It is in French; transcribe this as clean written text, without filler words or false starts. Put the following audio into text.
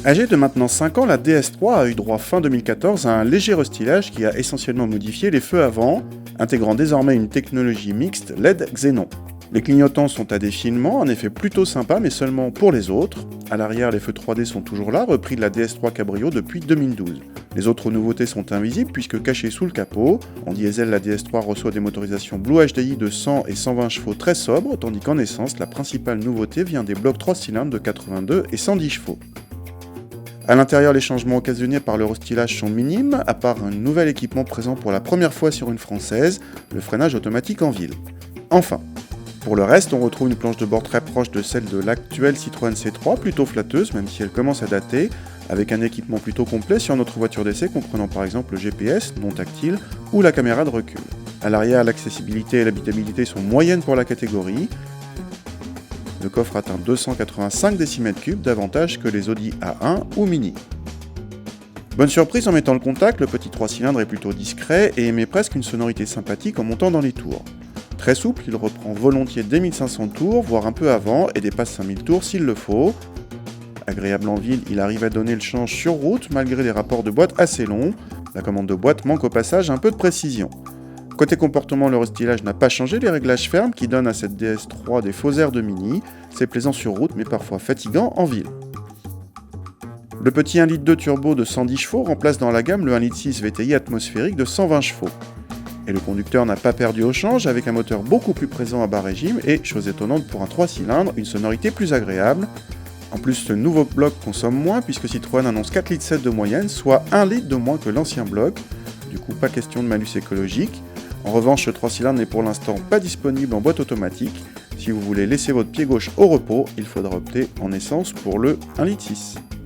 Âgée de maintenant 5 ans, la DS3 a eu droit fin 2014 à un léger restylage qui a essentiellement modifié les feux avant, intégrant désormais une technologie mixte LED Xenon. Les clignotants sont à défilement, en effet plutôt sympa mais seulement pour les autres. À l'arrière, les feux 3D sont toujours là, repris de la DS3 Cabrio depuis 2012. Les autres nouveautés sont invisibles puisque cachées sous le capot. En diesel, la DS3 reçoit des motorisations Blue HDI de 100 et 120 chevaux très sobres, tandis qu'en essence, la principale nouveauté vient des blocs 3 cylindres de 82 et 110 chevaux. À l'intérieur, les changements occasionnés par le restylage sont minimes, à part un nouvel équipement présent pour la première fois sur une française, le freinage automatique en ville. Enfin, pour le reste, on retrouve une planche de bord très proche de celle de l'actuelle Citroën C3, plutôt flatteuse, même si elle commence à dater, avec un équipement plutôt complet sur notre voiture d'essai, comprenant par exemple le GPS, non tactile, ou la caméra de recul. À l'arrière, l'accessibilité et l'habitabilité sont moyennes pour la catégorie. Le coffre atteint 285 décimètres cubes, davantage que les Audi A1 ou Mini. Bonne surprise en mettant le contact, le petit 3 cylindres est plutôt discret et émet presque une sonorité sympathique en montant dans les tours. Très souple, il reprend volontiers dès 1500 tours, voire un peu avant, et dépasse 5000 tours s'il le faut. Agréable en ville, il arrive à donner le change sur route malgré des rapports de boîte assez longs. La commande de boîte manque au passage un peu de précision. Côté comportement, le restylage n'a pas changé, les réglages fermes qui donnent à cette DS3 des faux airs de Mini. C'est plaisant sur route mais parfois fatigant en ville. Le petit 1,2 litre turbo de 110 chevaux remplace dans la gamme le 1,6 litre VTI atmosphérique de 120 chevaux. Et le conducteur n'a pas perdu au change avec un moteur beaucoup plus présent à bas régime et, chose étonnante pour un 3 cylindres, une sonorité plus agréable. En plus, ce nouveau bloc consomme moins puisque Citroën annonce 4,7 litres de moyenne, soit 1 litre de moins que l'ancien bloc. Du coup, pas question de malus écologique. En revanche, ce 3 cylindres n'est pour l'instant pas disponible en boîte automatique. Si vous voulez laisser votre pied gauche au repos, il faudra opter en essence pour le 1,6 litre.